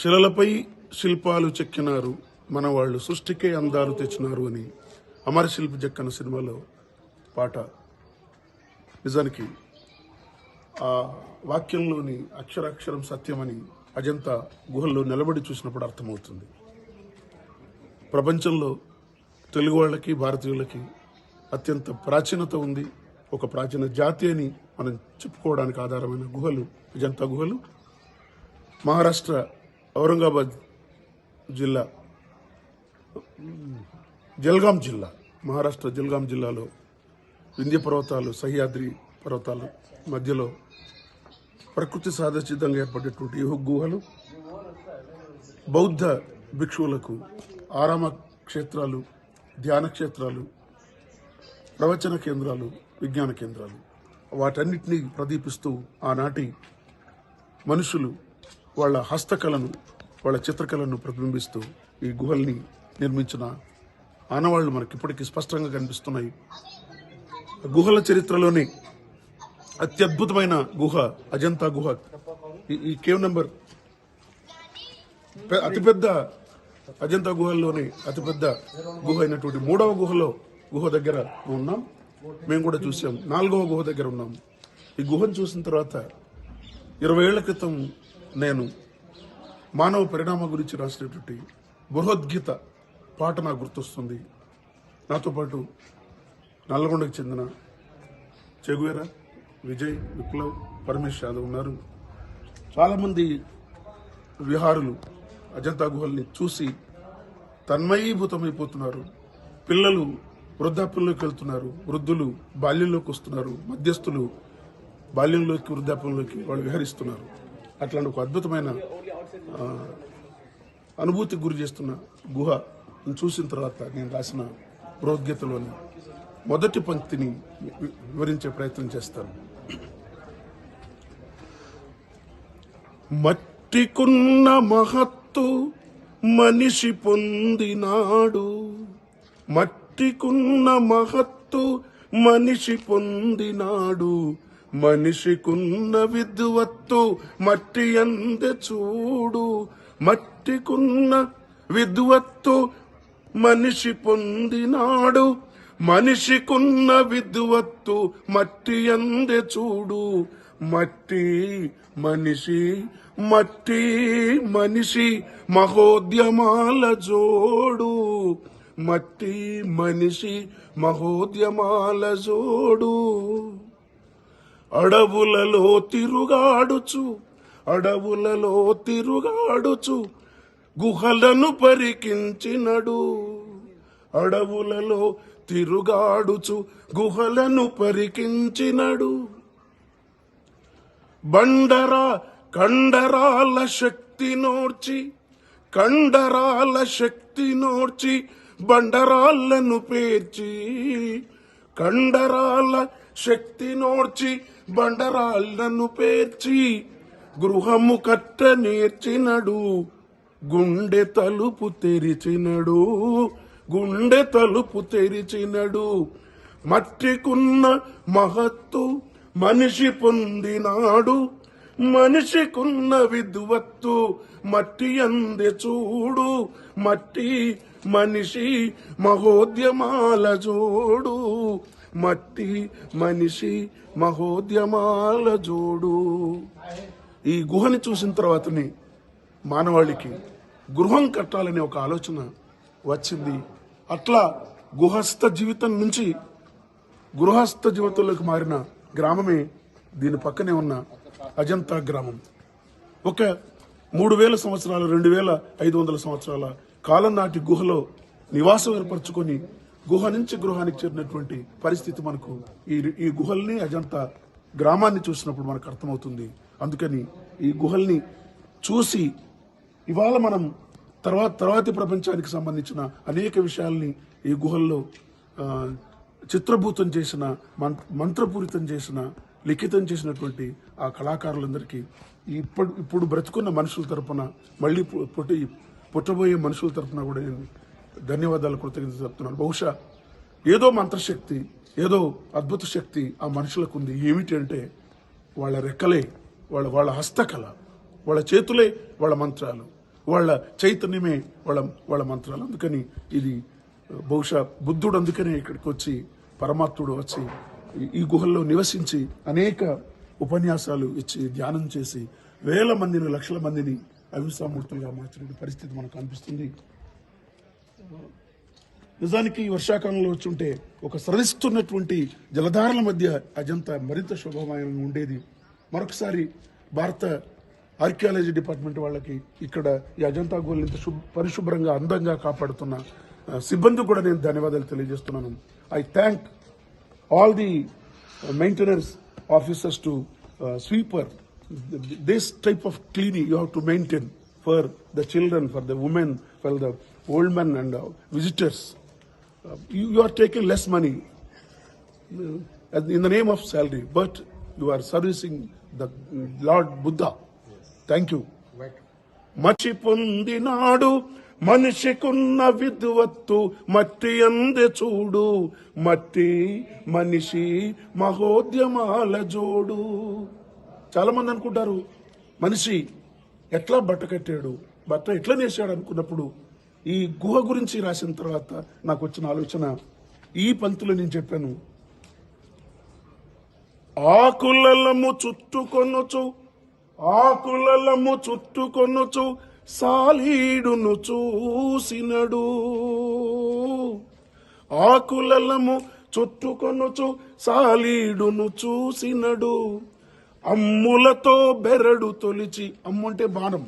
శిలలపై శిల్పాలు చెక్కినారు మన వాళ్ళు, సృష్టికే అందాలు తెచ్చినారు అని అమరశిల్పి జక్కన్న సినిమాలో పాట. నిజానికి ఆ వాక్యంలోని అక్షరాక్షరం సత్యమని అజంతా గుహల్లో నిలబడి చూసినప్పుడు అర్థమవుతుంది. ప్రపంచంలో తెలుగు వాళ్ళకి, భారతీయులకి అత్యంత ప్రాచీనత ఉంది. ఒక ప్రాచీన జాతి అని మనం చెప్పుకోవడానికి ఆధారమైన గుహలు అజంతా గుహలు. మహారాష్ట్ర ఔరంగాబాద్ జిల్లా, మహారాష్ట్ర జల్గాం జిల్లాలో వింధ్య పర్వతాలు, సహ్యాద్రి పర్వతాల మధ్యలో ప్రకృతి సహజసిద్ధంగా ఏర్పడేటువంటి ఈ గుహలు బౌద్ధ భిక్షువులకు ఆరామ క్షేత్రాలు, ధ్యాన క్షేత్రాలు, ప్రవచన కేంద్రాలు, విజ్ఞాన కేంద్రాలు, వాటన్నిటినీ ప్రదీపిస్తూ ఆనాటి మనుషులు వాళ్ళ హస్తకళను, వాళ్ళ చిత్రకళను ప్రతిబింబిస్తూ ఈ గుహల్ని నిర్మించిన ఆనవాళ్లు మనకి ఇప్పటికీ స్పష్టంగా కనిపిస్తున్నాయి. గుహల చరిత్రలోని అత్యద్భుతమైన గుహ అజంతా గుహ. ఈ కేవ్ నెంబర్ అతిపెద్ద అజంతా గుహల్లోని అతిపెద్ద గుహ అయినటువంటి 3వ గుహ దగ్గర ఉన్నాం. మేము కూడా చూసాం. 4వ గుహ దగ్గర ఉన్నాం. ఈ గుహను చూసిన తర్వాత 20 ఏళ్ల క్రితం నేను మానవ పరిణామం గురించి రాసినటువంటి బృహద్గీత పాట నాకు గుర్తొస్తుంది. నాతో పాటు నల్లగొండకు చెందిన చెగువేరా, విజయ్, విప్లవ్, పరమేష్ యాదవ్ ఉన్నారు. చాలామంది విహారులు అజంతా గుహల్ని చూసి తన్మయీభూతమైపోతున్నారు. పిల్లలు వృద్ధాప్యంలోకి వెళ్తున్నారు, వృద్ధులు బాల్యంలోకి వస్తున్నారు, మధ్యస్థులు బాల్యంలోకి, వృద్ధాప్యంలోకి వాళ్ళు విహరిస్తున్నారు. అట్లాంటి ఒక అద్భుతమైన అనుభూతికి గురి చేస్తున్న గుహ చూసిన తర్వాత నేను రాసిన బృహద్గీతలోని మొదటి పంక్తిని వివరించే ప్రయత్నం చేస్తాను. మట్టికున్న మహత్తు మనిషి పొందినాడు, మట్టికున్న మహత్తు మనిషి పొందినాడు, మనిషికున్న విద్వత్తు మట్టి అందే చూడు, మట్టికున్న విద్వత్తు మనిషి పొందినాడు, మనిషికున్న విద్వత్తు మట్టి అందే చూడు, మట్టి మనిషి, మట్టి మనిషి మహోద్యమాల జోడు, మట్టి మనిషి మహోద్యమాల జోడు. అడవులలో తిరుగాడుచు గుహలను పరికించినడు, అడవులలో తిరుగాడుచు గుహలను పరికించినడు. కండరాల శక్తి నోర్చి బండరాళ్లను పేర్చి, కండరాల శక్తి నోర్చి బండరాళ్లను పేర్చి, గృహము కట్ట నేర్చినడు, గుండె తలుపు తెరిచినడు. మట్టికున్న మహత్తు మనిషి పొందినాడు, మనిషికున్న విద్వత్తు మట్టి అందే చూడు, మట్టి మనిషి మహోద్యమాల జోడు, మట్టి మనిషి మహోద్యమాల జోడు. ఈ గుహని చూసిన తర్వాతనే మానవాళికి గృహం కట్టాలనే ఒక ఆలోచన వచ్చింది. అట్లా గృహస్థ జీవితం నుంచి గృహస్థ జీవితంలోకి మారిన గ్రామమే దీని పక్కనే ఉన్న అజంతా గ్రామం. ఒక 3000 సంవత్సరాల 2500 సంవత్సరాల కాలం నాటి గుహలో నివాసం ఏర్పరచుకొని గుహ నుంచి గృహానికి చేరినటువంటి పరిస్థితి మనకు ఈ గుహల్ని, అజంతా గ్రామాన్ని చూసినప్పుడు మనకు అర్థమవుతుంది. అందుకని ఈ గుహల్ని చూసి ఇవాళ మనం తర్వాతి ప్రపంచానికి సంబంధించిన అనేక విషయాల్ని ఈ గుహల్లో చిత్రభూతం చేసిన, మంత్రపూరితం చేసిన, లిఖితం చేసినటువంటి ఆ కళాకారులందరికీ ఇప్పుడు బ్రతుకున్న మనుషుల తరపున, మళ్ళీ పుట్టబోయే మనుషుల తరపున కూడా నేను ధన్యవాదాలు, కృతజ్ఞతలు చెప్తున్నాను. బహుశా ఏదో మంత్రశక్తి, ఏదో అద్భుత శక్తి ఆ మనుషులకు ఉంది. ఏమిటి అంటే వాళ్ళ రెక్కలే, వాళ్ళ హస్తకళ, వాళ్ళ చేతులే వాళ్ళ మంత్రాలు. వాళ్ళ చైతన్యమే వాళ్ళ వాళ్ళ మంత్రాలు. అందుకని ఇది బహుశా బుద్ధుడు అందుకనే ఇక్కడికి వచ్చి, పరమాత్ముడు వచ్చి ఈ గుహల్లో నివసించి అనేక ఉపన్యాసాలు ఇచ్చి ధ్యానం చేసి వేల మందిని, లక్షల మందిని అహింసామూర్తులుగా మార్చిన పరిస్థితి మనకు అనిపిస్తుంది. నిజానికి ఈ వర్షాకాలంలో వచ్చుంటే ఒక స్రవిస్తున్నటువంటి జలధారల మధ్య అజంతా మరింత శోభామయంగా ఉండేది. మరొకసారి భారత ఆర్కియాలజీ డిపార్ట్మెంట్ వాళ్ళకి ఇక్కడ ఈ అజంతా గుహలు ఇంత పరిశుభ్రంగా అందంగా కాపాడుతున్న సిబ్బంది కూడా నేను ధన్యవాదాలు తెలియజేస్తున్నాను. I thank all the maintenance officers to sweeper. This type of cleaning you have to maintain for the children, for the women, for the old men and visitors. You are taking less money in the name of salary, but you are servicing the Lord Buddha. Thank you. మచి పొందినాడు మనిషికున్న విద్వత్తు మట్టి అందే చూడు, మట్టి మనిషి మహోద్యమాల జోడు. చాలా మంది అనుకుంటారు మనిషి ఎట్లా బట్ట కట్టాడు, బట్ట ఎట్లా నేసాడు అనుకున్నప్పుడు ఈ గుహ గురించి రాసిన తర్వాత నాకు వచ్చిన ఆలోచన ఈ పంక్తులు నేను చెప్పాను. ఆకులము చుట్టుకొనుచు సాలీడును చూసినడు, ఆకులము చుట్టుకొనుచు సాలీడును చూసినడు, అమ్ములతో బెరడు తొలిచి, అమ్ము అంటే బాణం,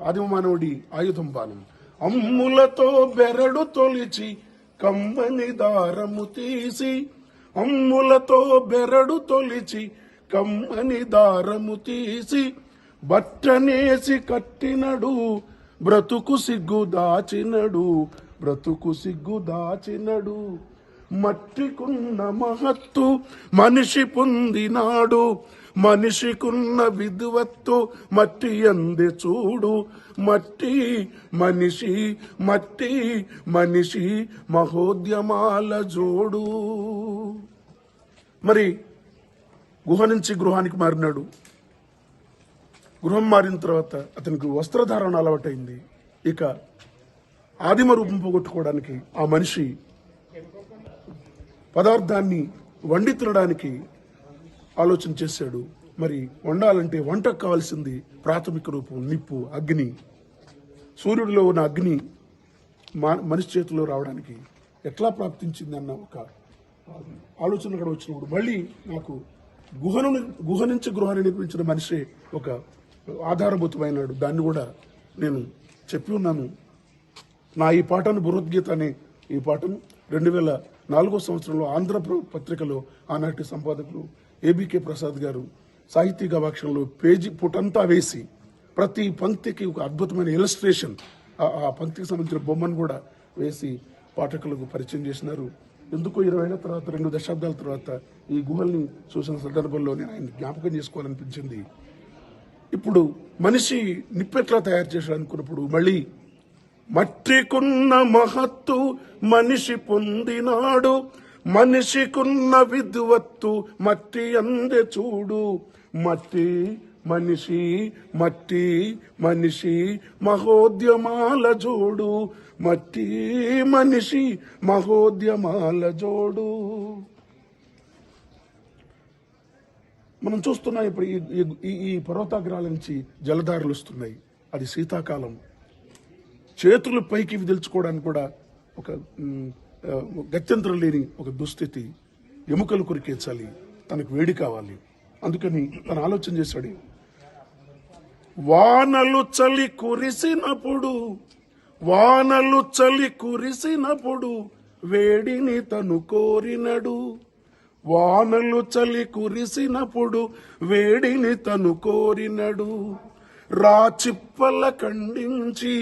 ఆదిమ మానవుడి ఆయుధం బాణం. అమ్ములతో బెరడు తొలిచి కమ్మని దారము తీసి, అమ్ములతో బెరడు తొలిచి కమ్మని దారము తీసి, బట్టనేసి కట్టినడు బ్రతుకు సిగ్గు దాచినడు. మట్టికున్న మహత్తు మనిషి పొందినాడు, మనిషికున్న విద్వత్తు మట్టి అందే చూడు, మట్టి మనిషి మహోద్యమాల జోడు. మరి గుహ నుంచి గృహానికి మారినాడు. గృహం మారిన తర్వాత అతనికి వస్త్రధారణ అలవాటైంది. ఇక ఆదిమ రూపం పోగొట్టుకోవడానికి ఆ మనిషి పదార్థాన్ని వండి తినడానికి ఆలోచన చేశాడు. మరి వండాలంటే వంటకు కావాల్సింది ప్రాథమిక రూపం నిప్పు, అగ్ని. సూర్యుడిలో ఉన్న అగ్ని మనిషి చేతిలో రావడానికి ఎట్లా ప్రాప్తించింది అన్న ఒక ఆలోచన కూడా వచ్చినప్పుడు మళ్ళీ నాకు గుహ నుంచి గృహాన్ని నిర్మించిన మనిషి ఒక ఆధారభూతమైనాడు. దాన్ని కూడా నేను చెప్పి ఉన్నాను. నా ఈ పాటను భగవద్గీత అనే ఈ పాటను 2004 సంవత్సరంలో ఆంధ్ర పత్రికలో ఆనాటి సంపాదకులు ఏబికే ప్రసాద్ గారు సాహితీ గవాక్షంలో పేజీ పుటంతా వేసి ప్రతి పంక్తికి ఒక అద్భుతమైన ఇలస్ట్రేషన్, ఆ పంక్తికి సంబంధించిన బొమ్మను కూడా వేసి పాఠకులకు పరిచయం చేసినారు. ఎందుకో 20 ఏళ్ల తర్వాత, 2 దశాబ్దాల తర్వాత ఈ గుహల్ని చూసిన సందర్భంలో నేను ఆయన జ్ఞాపకం చేసుకోవాలనిపించింది. ఇప్పుడు మనిషి నిప్పెట్లా తయారు చేశాడు అనుకున్నప్పుడు మళ్ళీ మట్టికున్న మహత్తు మనిషి పొందినాడు, మనిషికున్న విద్వత్తు మట్టి అందే చూడు, మట్టి మనిషి మహోద్యమాల జోడు, మట్టి మనిషి మహోద్యమాల జోడు. మనం చూస్తున్నాం ఇప్పుడు ఈ పర్వతాగ్రాల నుంచి జలధారలు వస్తున్నాయి. అది శీతాకాలం. చేతులు పైకి విదిల్చుకోవడానికి కూడా ఒక గత్యంతరం లేని ఒక దుస్థితి. ఎముకలు కొరికేచాలి, తనకు వేడి కావాలి. అందుకని తను ఆలోచన చేశాడు, వానలు చలి కురిసినప్పుడు వేడిని తను కోరినడు, వానలు చలి కురిసినప్పుడు వేడిని తను కోరినడు, రాచిప్పల ఖండించి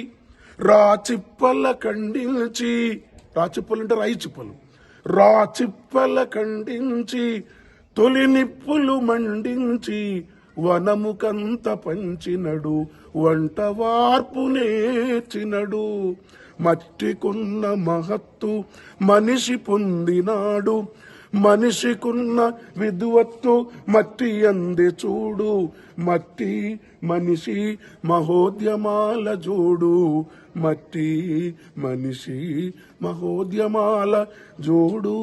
రాచిప్పలంటే రాయి చిప్పలు, రాచిప్పల ఖండించి తొలి నిప్పులు మండించి వనముకంత పంచినడు, వంట వార్పు నేర్చినడు, మట్టికున్న మహత్తు మనిషి పొందినాడు, మనిషికున్న విద్వత్తు మట్టి అంది చూడు, మట్టి మనిషి మహోద్యమాల జోడు, మట్టి మనిషి మహోద్యమాల జోడు.